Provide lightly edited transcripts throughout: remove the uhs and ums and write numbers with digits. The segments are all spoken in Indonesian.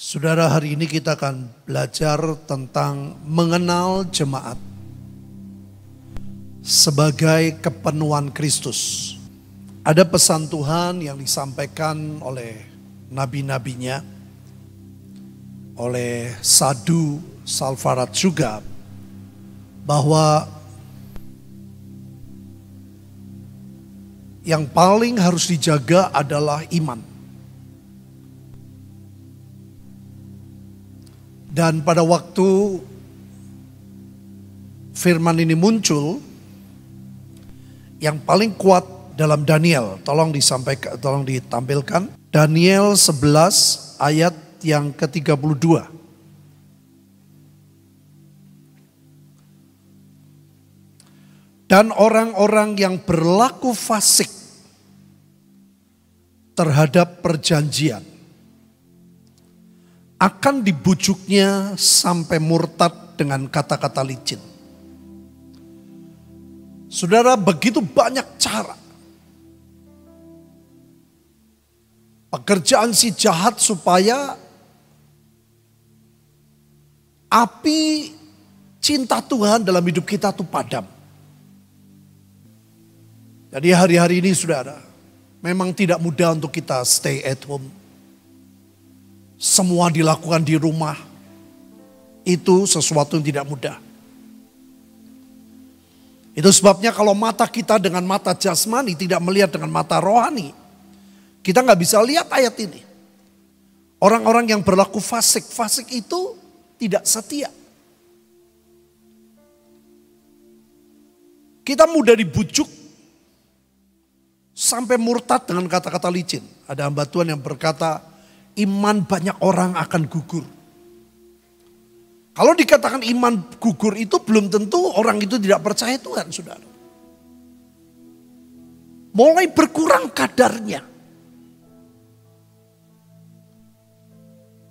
Saudara, hari ini kita akan belajar tentang mengenal jemaat sebagai kepenuhan Kristus. Ada pesan Tuhan yang disampaikan oleh nabi-nabinya, oleh Sadhu Salvarat juga, bahwa yang paling harus dijaga adalah iman. Dan pada waktu firman ini muncul, yang paling kuat dalam Daniel, tolong ditampilkan. Daniel 11 ayat yang ke-32. Dan orang-orang yang berlaku fasik terhadap perjanjian akan dibujuknya sampai murtad dengan kata-kata licin. Saudara, begitu banyak cara pekerjaan si jahat supaya api cinta Tuhan dalam hidup kita tuh padam. Jadi hari-hari ini saudara, memang tidak mudah untuk kita stay at home. Semua dilakukan di rumah. Itu sesuatu yang tidak mudah. Itu sebabnya kalau mata kita dengan mata jasmani tidak melihat dengan mata rohani, kita nggak bisa lihat ayat ini. Orang-orang yang berlaku fasik itu tidak setia. Kita mudah dibujuk sampai murtad dengan kata-kata licin. Ada hamba Tuhan yang berkata, iman banyak orang akan gugur. Kalau dikatakan iman gugur itu belum tentu orang itu tidak percaya Tuhan, saudara. Mulai berkurang kadarnya.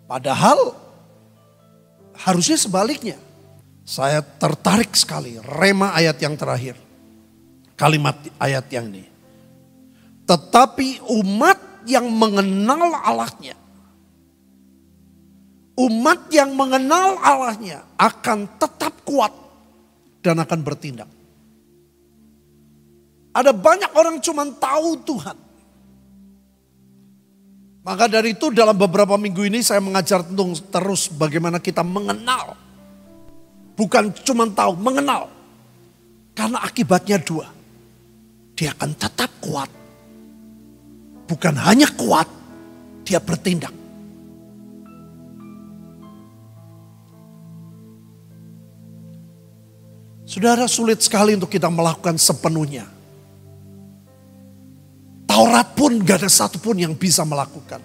Padahal harusnya sebaliknya. Saya tertarik sekali rema ayat yang terakhir. Kalimat ayat yang ini. Tetapi umat yang mengenal Allahnya, umat yang mengenal Allahnya akan tetap kuat dan akan bertindak. Ada banyak orang cuma tahu Tuhan. Maka dari itu dalam beberapa minggu ini saya mengajar tentang terus bagaimana kita mengenal. Bukan cuma tahu, mengenal. Karena akibatnya dua. Dia akan tetap kuat. Bukan hanya kuat, dia bertindak. Saudara, sulit sekali untuk kita melakukan sepenuhnya. Taurat pun gak ada satupun yang bisa melakukan.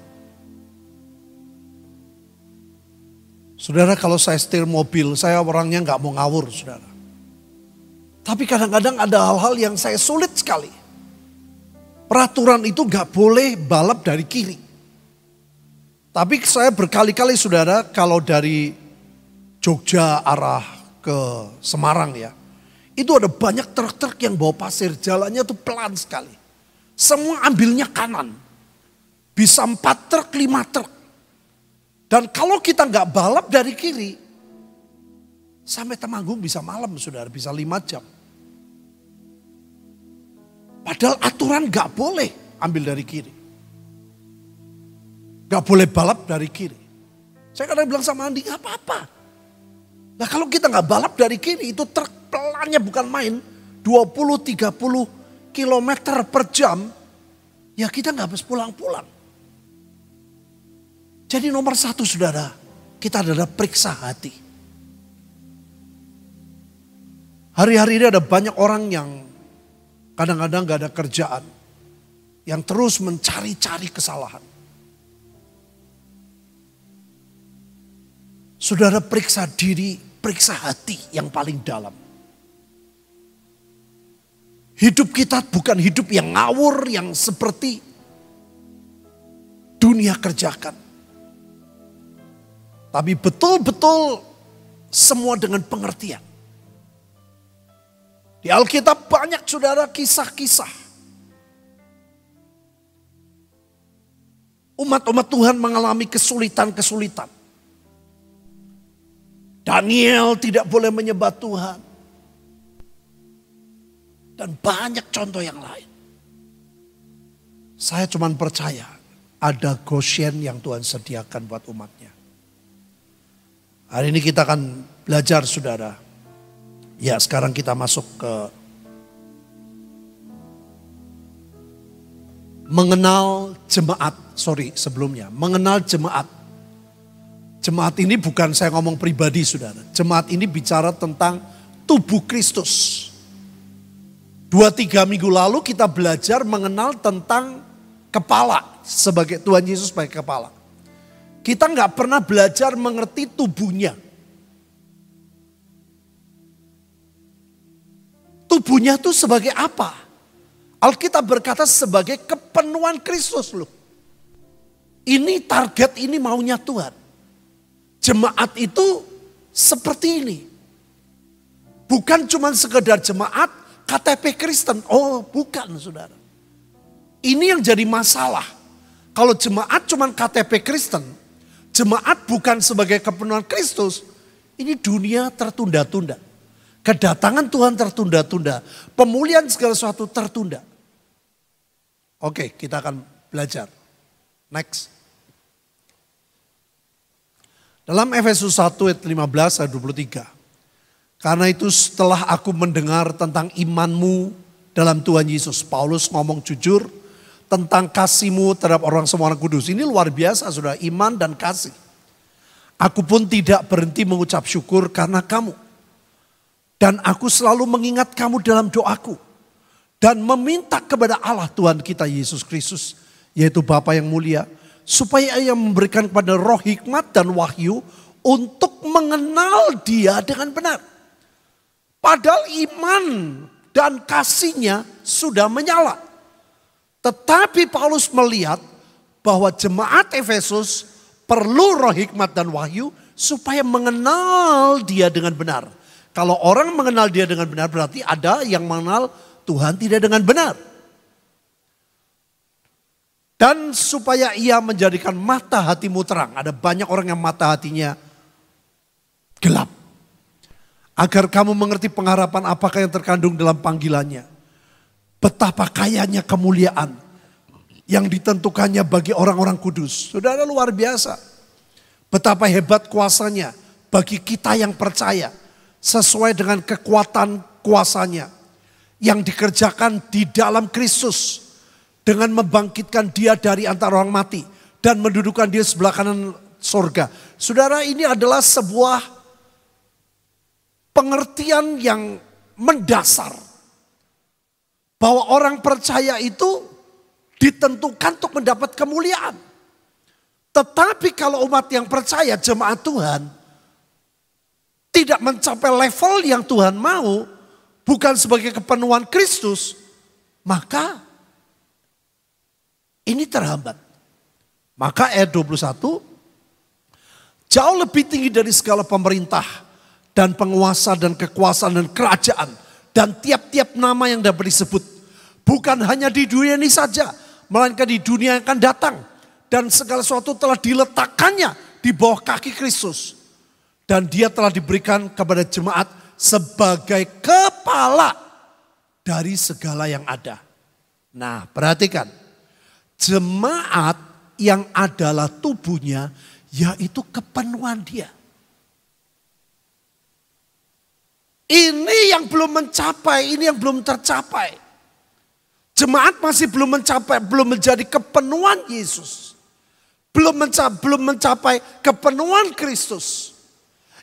Saudara, kalau saya setir mobil, saya orangnya gak mau ngawur, saudara. Tapi kadang-kadang ada hal-hal yang saya sulit sekali. Peraturan itu gak boleh balap dari kiri. Tapi saya berkali-kali, saudara, kalau dari Jogja arah ke Semarang ya. Itu ada banyak truk-truk yang bawa pasir, jalannya tuh pelan sekali. Semua ambilnya kanan. Bisa 4 truk, 5 truk. Dan kalau kita nggak balap dari kiri, sampai Temanggung bisa malam saudara, bisa 5 jam. Padahal aturan nggak boleh ambil dari kiri. Nggak boleh balap dari kiri. Saya kadang bilang sama Andi, nggak apa-apa. Nah kalau kita nggak balap dari kiri, itu truk pelannya bukan main, 20-30 km per jam, ya kita nggak harus pulang-pulang. Jadi nomor 1 saudara, kita adalah periksa hati. Hari-hari ini ada banyak orang yang kadang-kadang gak ada kerjaan, yang terus mencari-cari kesalahan. Saudara, periksa diri, periksa hati yang paling dalam. Hidup kita bukan hidup yang ngawur, yang seperti dunia kerjakan. Tapi betul-betul semua dengan pengertian. Di Alkitab banyak saudara kisah-kisah. Umat-umat Tuhan mengalami kesulitan-kesulitan. Daniel tidak boleh menyembah Tuhan. Dan banyak contoh yang lain. Saya cuma percaya ada Goshen yang Tuhan sediakan buat umatnya. Hari ini kita akan belajar saudara. Ya sekarang kita masuk ke mengenal jemaat. Sebelumnya. Mengenal jemaat. Jemaat ini bukan saya ngomong pribadi saudara. Jemaat ini bicara tentang tubuh Kristus. 2-3 minggu lalu kita belajar mengenal tentang kepala. Sebagai Tuhan Yesus sebagai kepala. Kita nggak pernah belajar mengerti tubuhnya. Tubuhnya itu sebagai apa? Alkitab berkata sebagai kepenuhan Kristus loh. Ini target, ini maunya Tuhan. Jemaat itu seperti ini. Bukan cuma sekedar jemaat KTP Kristen. Oh bukan saudara. Ini yang jadi masalah. Kalau jemaat cuma KTP Kristen. Jemaat bukan sebagai kepenuhan Kristus. Ini dunia tertunda-tunda. Kedatangan Tuhan tertunda-tunda. Pemulihan segala sesuatu tertunda. Oke, kita akan belajar. Next. Dalam Efesus 1 ayat 15 ayat 23. Karena itu setelah aku mendengar tentang imanmu dalam Tuhan Yesus. Paulus ngomong jujur tentang kasihmu terhadap orang semua orang kudus. Ini luar biasa saudara, iman dan kasih. Aku pun tidak berhenti mengucap syukur karena kamu. Dan aku selalu mengingat kamu dalam doaku. Dan meminta kepada Allah Tuhan kita Yesus Kristus. Yaitu Bapa yang mulia. Supaya ia memberikan kepada roh hikmat dan wahyu. Untuk mengenal dia dengan benar. Padahal iman dan kasihnya sudah menyala. Tetapi Paulus melihat bahwa jemaat Efesus perlu roh hikmat dan wahyu. Supaya mengenal dia dengan benar. Kalau orang mengenal dia dengan benar berarti ada yang mengenal Tuhan tidak dengan benar. Dan supaya ia menjadikan mata hatimu terang. Ada banyak orang yang mata hatinya gelap. Agar kamu mengerti pengharapan apakah yang terkandung dalam panggilannya. Betapa kayanya kemuliaan yang ditentukannya bagi orang-orang kudus. Saudara luar biasa. Betapa hebat kuasanya bagi kita yang percaya. Sesuai dengan kekuatan kuasanya. Yang dikerjakan di dalam Kristus. Dengan membangkitkan dia dari antara orang mati. Dan mendudukan dia sebelah kanan surga. Saudara ini adalah sebuah pengertian yang mendasar. Bahwa orang percaya itu ditentukan untuk mendapat kemuliaan. Tetapi kalau umat yang percaya jemaat Tuhan. Tidak mencapai level yang Tuhan mau. Bukan sebagai kepenuhan Kristus. Maka ini terhambat. Maka ayat 21. Jauh lebih tinggi dari segala pemerintah. Dan penguasa dan kekuasaan dan kerajaan. Dan tiap-tiap nama yang dapat disebut. Bukan hanya di dunia ini saja. Melainkan di dunia yang akan datang. Dan segala sesuatu telah diletakkannya di bawah kaki Kristus. Dan dia telah diberikan kepada jemaat sebagai kepala dari segala yang ada. Nah perhatikan. Jemaat yang adalah tubuhnya yaitu kepenuhan dia. Ini yang belum mencapai, ini yang belum tercapai. Jemaat masih belum mencapai, belum menjadi kepenuhan Yesus. Belum mencapai kepenuhan Kristus.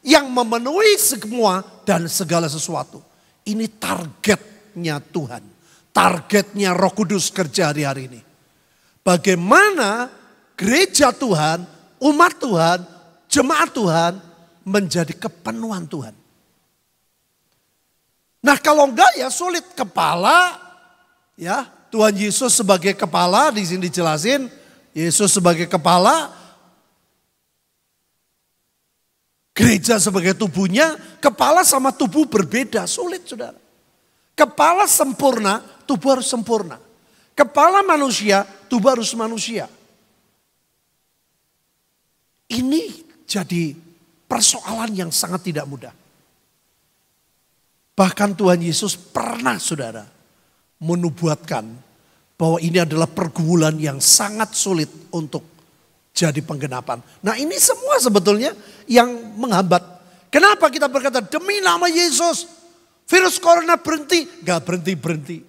Yang memenuhi semua dan segala sesuatu. Ini targetnya Tuhan. Targetnya Roh Kudus kerja hari-hari ini. Bagaimana gereja Tuhan, umat Tuhan, jemaat Tuhan menjadi kepenuhan Tuhan. Nah kalau enggak ya sulit. Kepala, ya Tuhan Yesus sebagai kepala, di sini dijelasin. Yesus sebagai kepala, gereja sebagai tubuhnya, kepala sama tubuh berbeda, sulit saudara. Kepala sempurna, tubuh harus sempurna. Kepala manusia, tubuh harus manusia. Ini jadi persoalan yang sangat tidak mudah. Bahkan Tuhan Yesus pernah saudara menubuatkan bahwa ini adalah pergumulan yang sangat sulit untuk jadi penggenapan. Nah ini semua sebetulnya yang menghambat. Kenapa kita berkata demi nama Yesus virus corona berhenti? Gak berhenti-berhenti.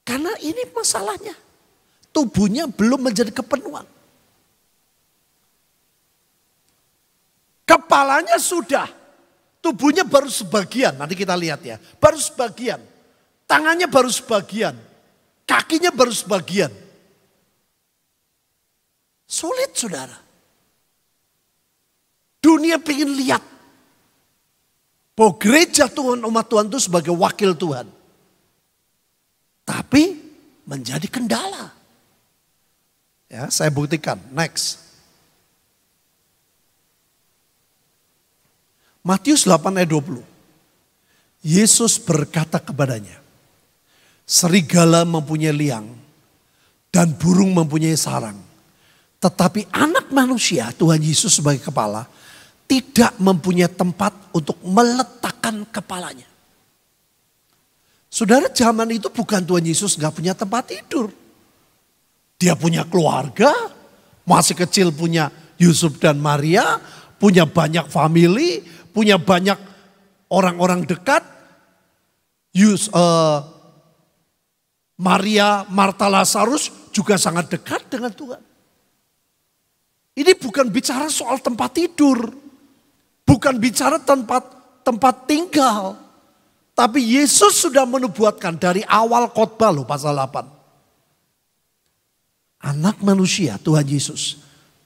Karena ini masalahnya. Tubuhnya belum menjadi kepenuhan. Kepalanya sudah, tubuhnya baru sebagian. Nanti kita lihat ya, baru sebagian. Tangannya baru sebagian, kakinya baru sebagian. Sulit saudara. Dunia pengen lihat bahwa gereja Tuhan, umat Tuhan itu sebagai wakil Tuhan. Tapi menjadi kendala. Ya, saya buktikan. Next. Matius 8 ayat 20. Yesus berkata kepadanya, serigala mempunyai liang dan burung mempunyai sarang. Tetapi anak manusia, Tuhan Yesus sebagai kepala, tidak mempunyai tempat untuk meletakkan kepalanya. Saudara, zaman itu bukan Tuhan Yesus gak punya tempat tidur. Dia punya keluarga, masih kecil punya Yusuf dan Maria, punya banyak family, punya banyak orang-orang dekat. Maria, Marta, Lazarus juga sangat dekat dengan Tuhan. Ini bukan bicara soal tempat tidur. Bukan bicara tempat tinggal. Tapi Yesus sudah menubuatkan dari awal khotbah loh pasal 8. Anak manusia Tuhan Yesus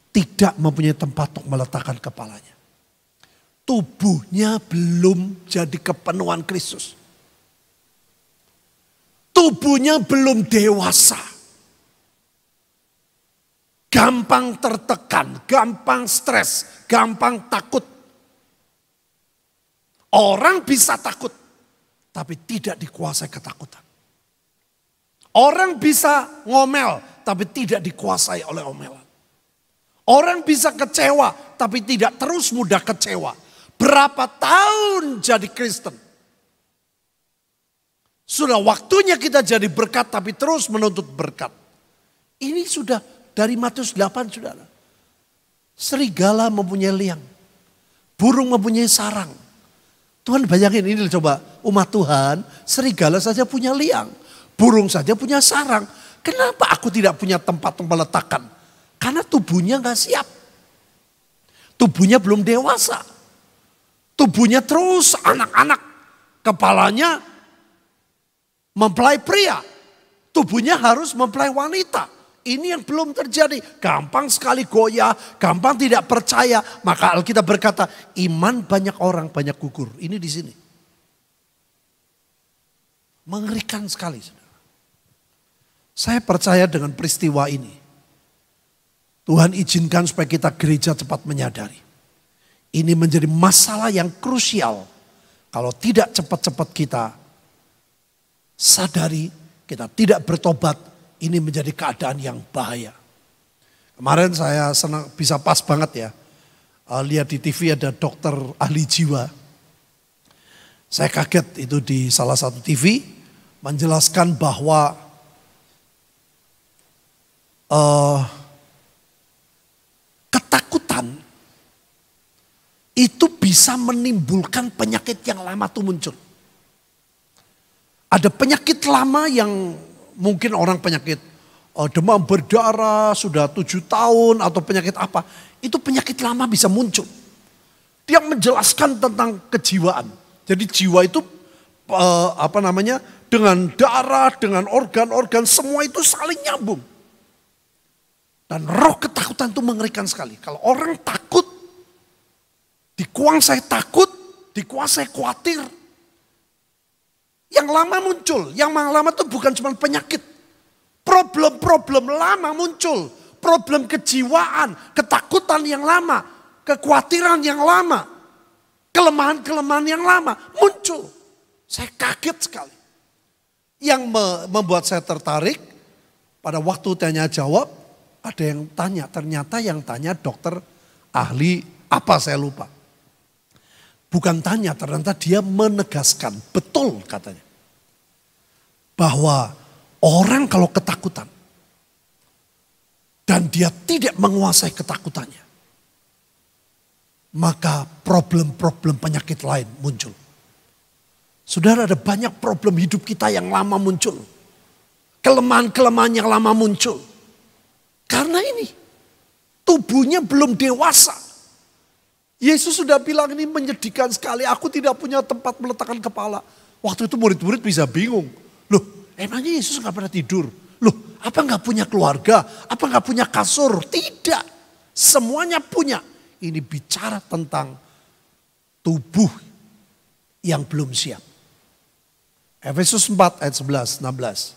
tidak mempunyai tempat untuk meletakkan kepalanya. Tubuhnya belum jadi kepenuhan Kristus. Tubuhnya belum dewasa. Gampang tertekan, gampang stres, gampang takut. Orang bisa takut, tapi tidak dikuasai ketakutan. Orang bisa ngomel, tapi tidak dikuasai oleh omelan. Orang bisa kecewa, tapi tidak terus mudah kecewa. Berapa tahun jadi Kristen? Sudah waktunya kita jadi berkat, tapi terus menuntut berkat. Ini sudah dari Matius 8, saudara. Serigala mempunyai liang, burung mempunyai sarang. Tuhan bayangin ini, coba umat Tuhan, serigala saja punya liang, burung saja punya sarang. Kenapa aku tidak punya tempat untuk meletakkan? Karena tubuhnya gak siap. Tubuhnya belum dewasa. Tubuhnya terus anak-anak. Kepalanya mempelai pria. Tubuhnya harus mempelai wanita. Ini yang belum terjadi. Gampang sekali goyah, gampang tidak percaya. Maka Alkitab berkata, iman banyak orang banyak gugur. Ini di sini. Mengerikan sekali, saudara. Saya percaya dengan peristiwa ini. Tuhan izinkan supaya kita gereja cepat menyadari. Ini menjadi masalah yang krusial. Kalau tidak cepat-cepat kita sadari, kita tidak bertobat, ini menjadi keadaan yang bahaya. Kemarin saya senang, bisa pas banget ya. Lihat di TV ada dokter ahli jiwa. Saya kaget itu di salah satu TV menjelaskan bahwa ketakutan itu bisa menimbulkan penyakit yang lama tuh muncul. Ada penyakit lama yang mungkin orang penyakit demam berdarah sudah 7 tahun atau penyakit apa. Itu penyakit lama bisa muncul. Dia menjelaskan tentang kejiwaan. Jadi jiwa itu dengan darah, dengan organ-organ semua itu saling nyambung. Dan roh ketakutan itu mengerikan sekali. Kalau orang takut, dikuasai takut, dikuasai khawatir. Yang lama muncul, yang lama itu bukan cuma penyakit. Problem-problem lama muncul. Problem kejiwaan, ketakutan yang lama, kekhawatiran yang lama, kelemahan-kelemahan yang lama muncul. Saya kaget sekali. Yang membuat saya tertarik, pada waktu tanya jawab, ada yang tanya, ternyata yang tanya dokter ahli Apa saya lupa. Bukan tanya, ternyata dia menegaskan. Betul katanya. Bahwa orang kalau ketakutan. Dan dia tidak menguasai ketakutannya. Maka problem-problem penyakit lain muncul. Saudara, ada banyak problem hidup kita yang lama muncul. Kelemahan-kelemahan yang lama muncul. Karena ini. Tubuhnya belum dewasa. Yesus sudah bilang ini menyedihkan sekali. Aku tidak punya tempat meletakkan kepala. Waktu itu murid-murid bisa bingung. Loh, emangnya Yesus gak pernah tidur? Loh, apa gak punya keluarga? Apa gak punya kasur? Tidak. Semuanya punya. Ini bicara tentang tubuh yang belum siap. Efesus 4 ayat 11, 16.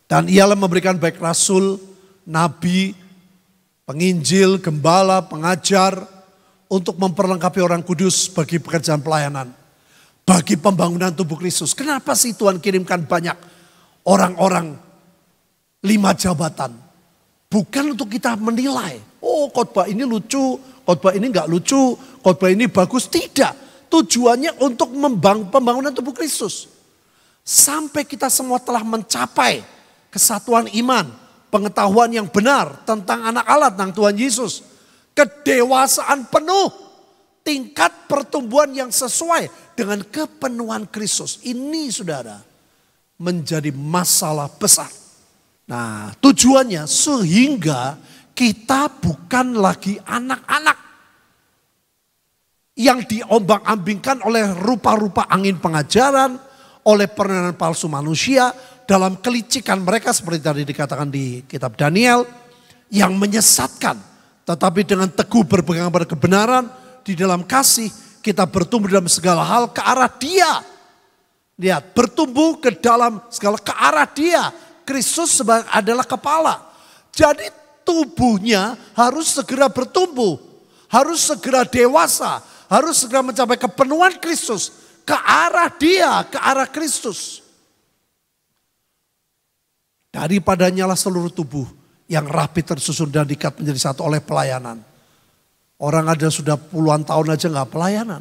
Dan ialah memberikan baik rasul, nabi, penginjil, gembala, pengajar, untuk memperlengkapi orang kudus bagi pekerjaan pelayanan. Bagi pembangunan tubuh Kristus. Kenapa sih Tuhan kirimkan banyak orang-orang 5 jabatan? Bukan untuk kita menilai. Oh, khotbah ini lucu, khotbah ini enggak lucu, khotbah ini bagus. Tidak. Tujuannya untuk membangun pembangunan tubuh Kristus. Sampai kita semua telah mencapai kesatuan iman, pengetahuan yang benar tentang anak Allah, tentang Tuhan Yesus. Kedewasaan penuh, tingkat pertumbuhan yang sesuai dengan kepenuhan Kristus. Ini saudara menjadi masalah besar. Nah, tujuannya sehingga kita bukan lagi anak-anak yang diombang-ambingkan oleh rupa-rupa angin pengajaran, oleh penerangan palsu manusia dalam kelicikan mereka seperti tadi dikatakan di kitab Daniel yang menyesatkan. Tetapi dengan teguh berpegang pada kebenaran di dalam kasih kita bertumbuh dalam segala hal ke arah Dia. Lihat, bertumbuh ke dalam segala ke arah Dia. Kristus adalah kepala. Jadi tubuhnya harus segera bertumbuh, harus segera dewasa, harus segera mencapai kepenuhan Kristus ke arah Dia, ke arah Kristus. Daripadanya lah seluruh tubuh yang rapi tersusun dan diikat menjadi satu oleh pelayanan. Orang ada sudah puluhan tahun aja gak pelayanan.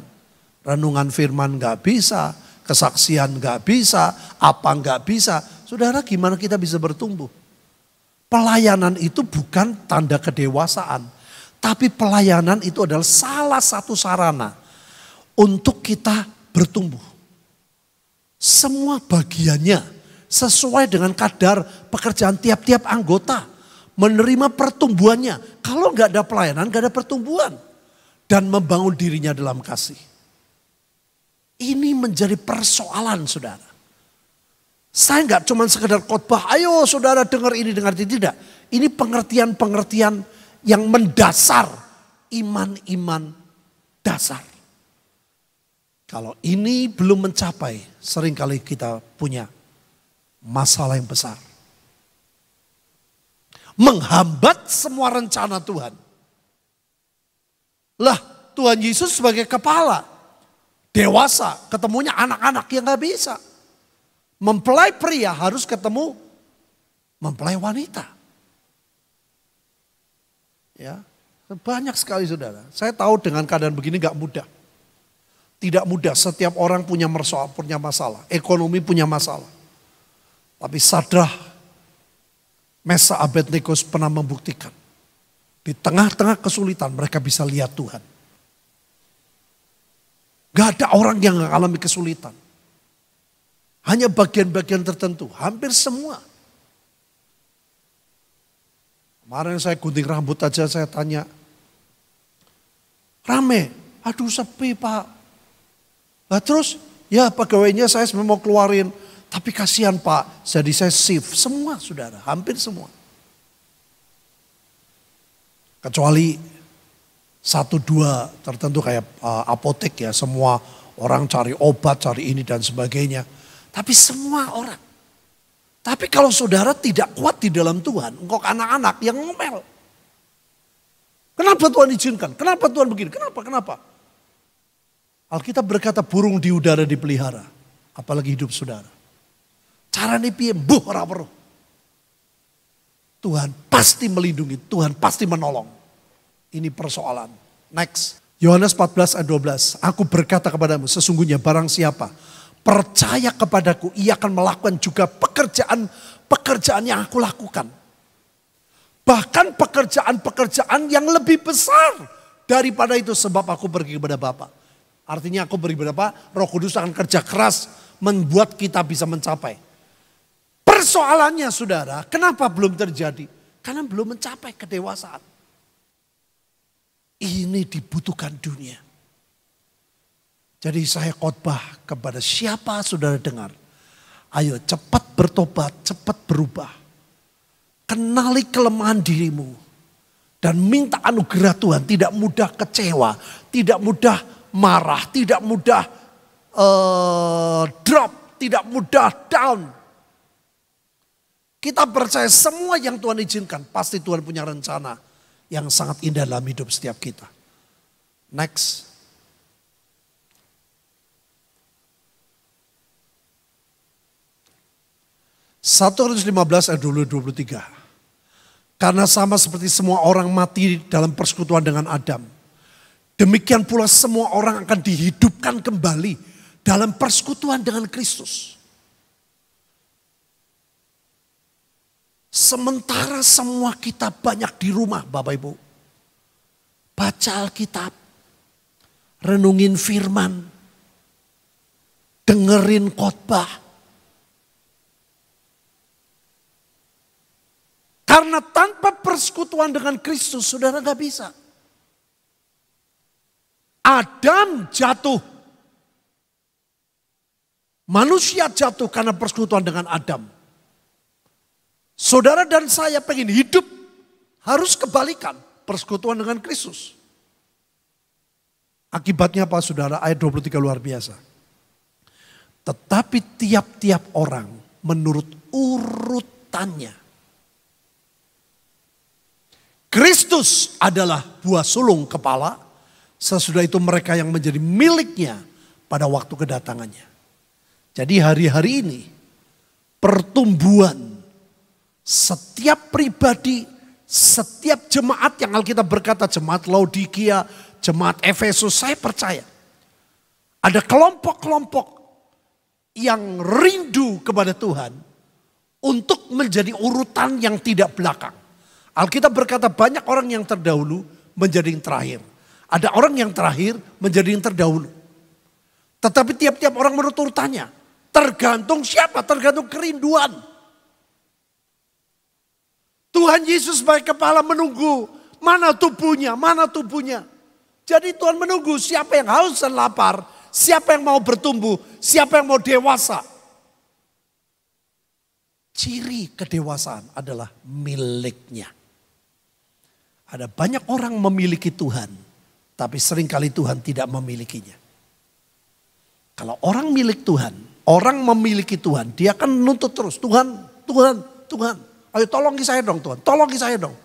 Renungan firman gak bisa, kesaksian gak bisa, apa gak bisa. Saudara, gimana kita bisa bertumbuh? Pelayanan itu bukan tanda kedewasaan. Tapi pelayanan itu adalah salah satu sarana untuk kita bertumbuh. Semua bagiannya sesuai dengan kadar pekerjaan tiap-tiap anggota. Menerima pertumbuhannya. Kalau nggak ada pelayanan, nggak ada pertumbuhan. Dan membangun dirinya dalam kasih. Ini menjadi persoalan saudara. Saya nggak cuma sekedar khotbah, ayo saudara dengar ini, dengar itu. Tidak. Ini pengertian-pengertian yang mendasar. Iman-iman dasar. Kalau ini belum mencapai, seringkali kita punya masalah yang besar. Menghambat semua rencana Tuhan. Lah, Tuhan Yesus sebagai kepala, dewasa, ketemunya anak-anak yang gak bisa. Mempelai pria harus ketemu mempelai wanita. Ya, banyak sekali saudara. Saya tahu dengan keadaan begini gak mudah. Tidak mudah, setiap orang punya masalah. Ekonomi punya masalah. Tapi Sadrah, Mesa, Abednego pernah membuktikan. Di tengah-tengah kesulitan mereka bisa lihat Tuhan. Gak ada orang yang mengalami kesulitan. Hanya bagian-bagian tertentu, hampir semua. Kemarin saya gunting rambut aja saya tanya. Rame, aduh sepi Pak. Nah terus, ya pegawainya saya sebenarnya mau keluarin. Tapi kasihan Pak, jadi saya shift. Semua saudara, hampir semua. Kecuali 1-2 tertentu kayak apotek ya. Semua orang cari obat, cari ini dan sebagainya. Tapi semua orang. Tapi kalau saudara tidak kuat di dalam Tuhan, engkau anak-anak yang ngomel. Kenapa Tuhan izinkan? Kenapa Tuhan begini? Kenapa? Alkitab berkata burung di udara dipelihara. Apalagi hidup saudara. Caranya piye mbuh ora weruh. Tuhan pasti melindungi, Tuhan pasti menolong. Ini persoalan. Next. Yohanes 14 ayat 12. Aku berkata kepadamu, sesungguhnya barang siapa percaya kepadaku, ia akan melakukan juga pekerjaan yang aku lakukan. Bahkan pekerjaan-pekerjaan yang lebih besar daripada itu, sebab aku pergi kepada Bapa. Artinya aku beribadah apa? Roh Kudus akan kerja keras membuat kita bisa mencapai. Persoalannya saudara, kenapa belum terjadi? Karena belum mencapai kedewasaan. Ini dibutuhkan dunia. Jadi saya khotbah kepada siapa saudara dengar. Ayo cepat bertobat, cepat berubah. Kenali kelemahan dirimu. Dan minta anugerah Tuhan, tidak mudah kecewa, tidak mudah marah, tidak mudah drop, tidak mudah down. Kita percaya semua yang Tuhan izinkan, pasti Tuhan punya rencana yang sangat indah dalam hidup setiap kita. Next. Satu Korintus 15 ayat 23. Karena sama seperti semua orang mati dalam persekutuan dengan Adam, demikian pula semua orang akan dihidupkan kembali dalam persekutuan dengan Kristus. Sementara semua kita banyak di rumah Bapak Ibu. Baca Alkitab. Renungin firman. Dengerin khotbah. Karena tanpa persekutuan dengan Kristus saudara gak bisa. Adam jatuh. Manusia jatuh karena persekutuan dengan Adam. Saudara dan saya pengen hidup harus kebalikan, persekutuan dengan Kristus. Akibatnya apa saudara? Ayat 23 luar biasa. Tetapi tiap-tiap orang menurut urutannya. Kristus adalah buah sulung kepala, sesudah itu mereka yang menjadi miliknya pada waktu kedatangannya. Jadi hari-hari ini pertumbuhan setiap pribadi, setiap jemaat yang Alkitab berkata, jemaat Laodikia, jemaat Efesus, saya percaya. Ada kelompok-kelompok yang rindu kepada Tuhan untuk menjadi urutan yang tidak belakang. Alkitab berkata banyak orang yang terdahulu menjadi yang terakhir. Ada orang yang terakhir menjadi yang terdahulu. Tetapi tiap-tiap orang menurut urutannya. Tergantung siapa? Tergantung kerinduan. Tuhan Yesus sebagai kepala menunggu mana tubuhnya, mana tubuhnya. Jadi Tuhan menunggu siapa yang haus dan lapar, siapa yang mau bertumbuh, siapa yang mau dewasa. Ciri kedewasaan adalah miliknya. Ada banyak orang memiliki Tuhan, tapi seringkali Tuhan tidak memilikinya. Kalau orang milik Tuhan, orang memiliki Tuhan, dia akan menuntut terus, Tuhan, Tuhan, Tuhan. Ayo tolongi saya dong Tuhan, tolongi saya dong.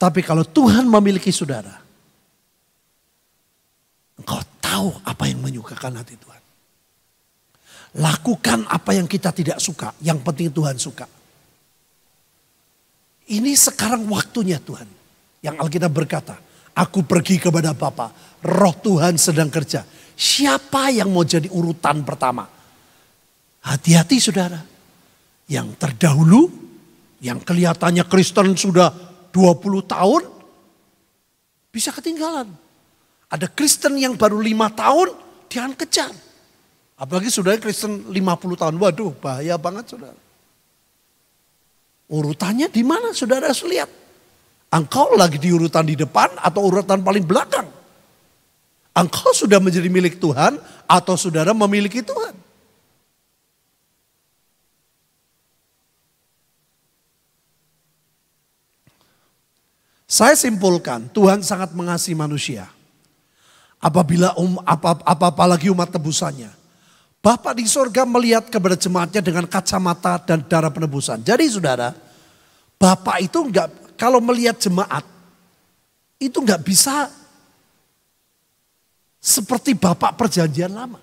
Tapi kalau Tuhan memiliki saudara, engkau tahu apa yang menyukakan hati Tuhan. Lakukan apa yang kita tidak suka, yang penting Tuhan suka. Ini sekarang waktunya Tuhan. Yang Alkitab berkata, aku pergi kepada Bapa, roh Tuhan sedang kerja. Siapa yang mau jadi urutan pertama? Hati-hati saudara. Yang terdahulu, yang kelihatannya Kristen sudah 20 tahun, bisa ketinggalan. Ada Kristen yang baru 5 tahun, jangan kejar. Apalagi saudara Kristen 50 tahun, waduh bahaya banget saudara. Urutannya di mana saudara harus lihat. Engkau lagi di urutan di depan atau urutan paling belakang. Engkau sudah menjadi milik Tuhan atau saudara memiliki Tuhan. Saya simpulkan Tuhan sangat mengasihi manusia. Apalagi umat tebusannya. Bapa di sorga melihat kepada jemaatnya dengan kacamata dan darah penebusan. Jadi saudara, Bapa itu enggak, kalau melihat jemaat, itu enggak bisa seperti Bapa perjanjian lama.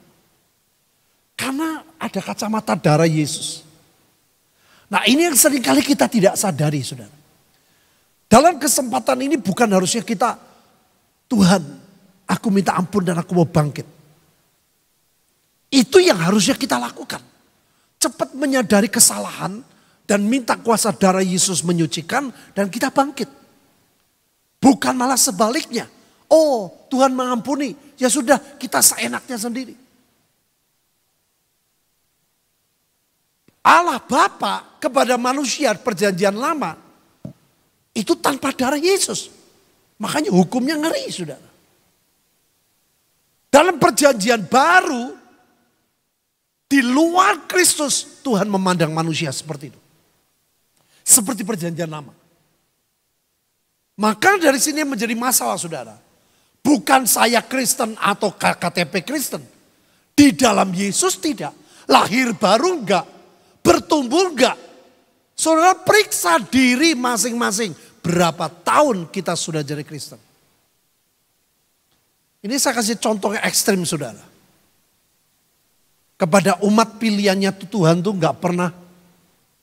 Karena ada kacamata darah Yesus. Nah ini yang seringkali kita tidak sadari saudara. Dalam kesempatan ini bukan harusnya kita Tuhan, aku minta ampun dan aku mau bangkit. Itu yang harusnya kita lakukan. Cepat menyadari kesalahan dan minta kuasa darah Yesus menyucikan dan kita bangkit. Bukan malah sebaliknya. Oh, Tuhan mengampuni. Ya sudah, kita seenaknya sendiri. Allah Bapa kepada manusia perjanjian lama itu tanpa darah Yesus. Makanya hukumnya ngeri, saudara. Dalam perjanjian baru, di luar Kristus, Tuhan memandang manusia seperti itu. Seperti perjanjian lama. Maka dari sini menjadi masalah, saudara. Bukan saya Kristen atau KTP Kristen. Di dalam Yesus tidak. Lahir baru enggak. Bertumbuh enggak. Saudara periksa diri masing-masing. Berapa tahun kita sudah jadi Kristen. Ini saya kasih contoh yang ekstrim, saudara. Kepada umat pilihannya Tuhan tuh nggak pernah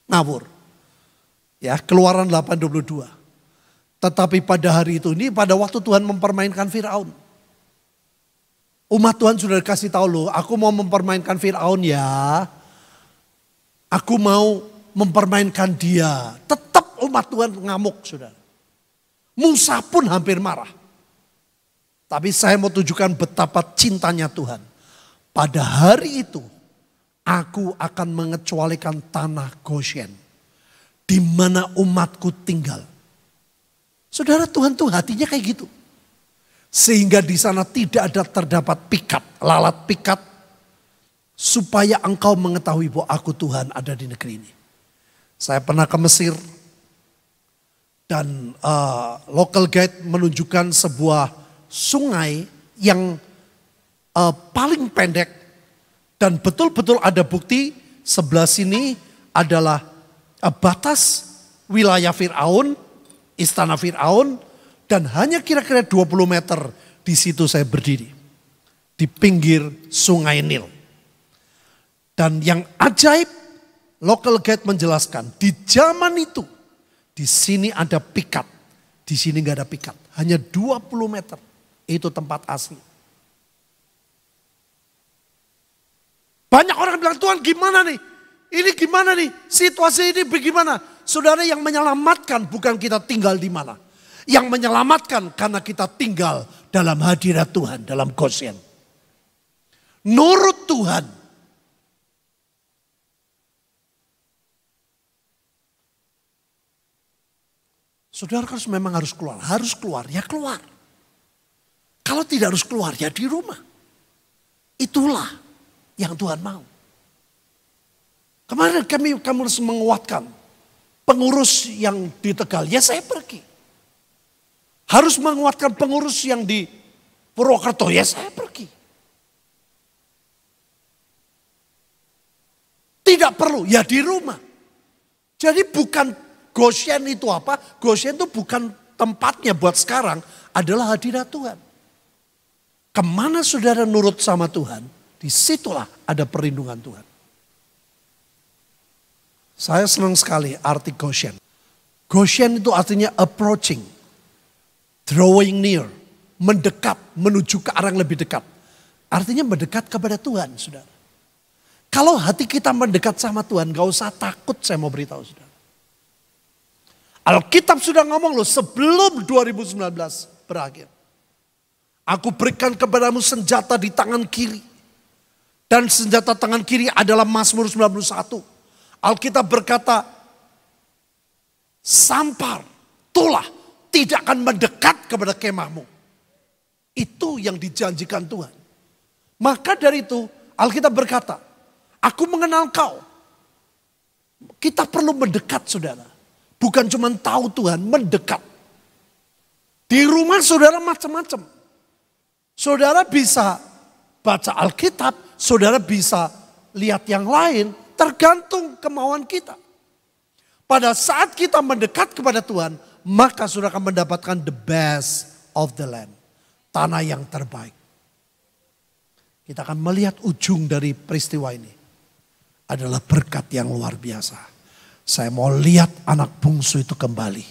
ngawur. Ya, Keluaran 8:22. Tetapi pada hari itu, ini pada waktu Tuhan mempermainkan Firaun. Umat Tuhan sudah dikasih tahu loh, aku mau mempermainkan Firaun ya. Aku mau mempermainkan dia. Tetap umat Tuhan ngamuk, saudara. Musa pun hampir marah. Tapi saya mau tunjukkan betapa cintanya Tuhan. Pada hari itu, aku akan mengecualikan tanah Goshen, di mana umatku tinggal. Saudara, Tuhan tuh hatinya kayak gitu. Sehingga di sana tidak ada terdapat pikat, lalat pikat. Supaya engkau mengetahui bahwa aku Tuhan ada di negeri ini. Saya pernah ke Mesir. Dan local guide menunjukkan sebuah sungai yang paling pendek dan betul-betul ada bukti sebelah sini adalah batas wilayah Firaun, istana Firaun, dan hanya kira-kira 20 meter di situ saya berdiri di pinggir sungai Nil. Dan yang ajaib, local guide menjelaskan di zaman itu di sini ada pikat, di sini nggak ada pikat, hanya 20 meter itu tempat asli. Banyak orang bilang, Tuhan gimana nih? Ini gimana nih? Situasi ini bagaimana? Saudara, yang menyelamatkan bukan kita tinggal di mana. Yang menyelamatkan karena kita tinggal dalam hadirat Tuhan, dalam Goshen. Nurut Tuhan. Saudara kan memang harus keluar, ya keluar. Kalau tidak harus keluar, ya di rumah. Itulah yang Tuhan mau. Kemarin kami harus menguatkan pengurus yang di Tegal. Ya saya pergi. Harus menguatkan pengurus yang di Purwokerto. Ya saya pergi. Tidak perlu. Ya di rumah. Jadi bukan Goshen itu apa? Goshen itu bukan tempatnya buat sekarang. Adalah hadirat Tuhan. Kemana saudara nurut sama Tuhan? Disitulah ada perlindungan Tuhan. Saya senang sekali arti Goshen. Goshen itu artinya approaching, drawing near, mendekat, menuju ke arah yang lebih dekat. Artinya mendekat kepada Tuhan, saudara. Kalau hati kita mendekat sama Tuhan, gak usah takut, saya mau beritahu saudara. Alkitab sudah ngomong loh, sebelum 2019 berakhir. Aku berikan kepadamu senjata di tangan kiri. Dan senjata tangan kiri adalah Mazmur 91. Alkitab berkata, sampar, tulah, tidak akan mendekat kepada kemahmu. Itu yang dijanjikan Tuhan. Maka dari itu, Alkitab berkata, aku mengenal kau. Kita perlu mendekat, saudara. Bukan cuma tahu Tuhan, mendekat. Di rumah saudara macam-macam. Saudara bisa baca Alkitab. Saudara bisa lihat yang lain, tergantung kemauan kita. Pada saat kita mendekat kepada Tuhan, maka saudara akan mendapatkan the best of the land. Tanah yang terbaik. Kita akan melihat ujung dari peristiwa ini. Adalah berkat yang luar biasa. Saya mau lihat anak bungsu itu kembali.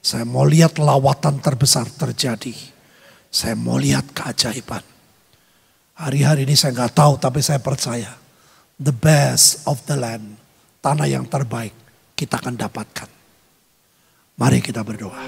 Saya mau lihat lawatan terbesar terjadi. Saya mau lihat keajaiban. Hari-hari ini saya nggak tahu, tapi saya percaya. The best of the land. Tanah yang terbaik kita akan dapatkan. Mari kita berdoa.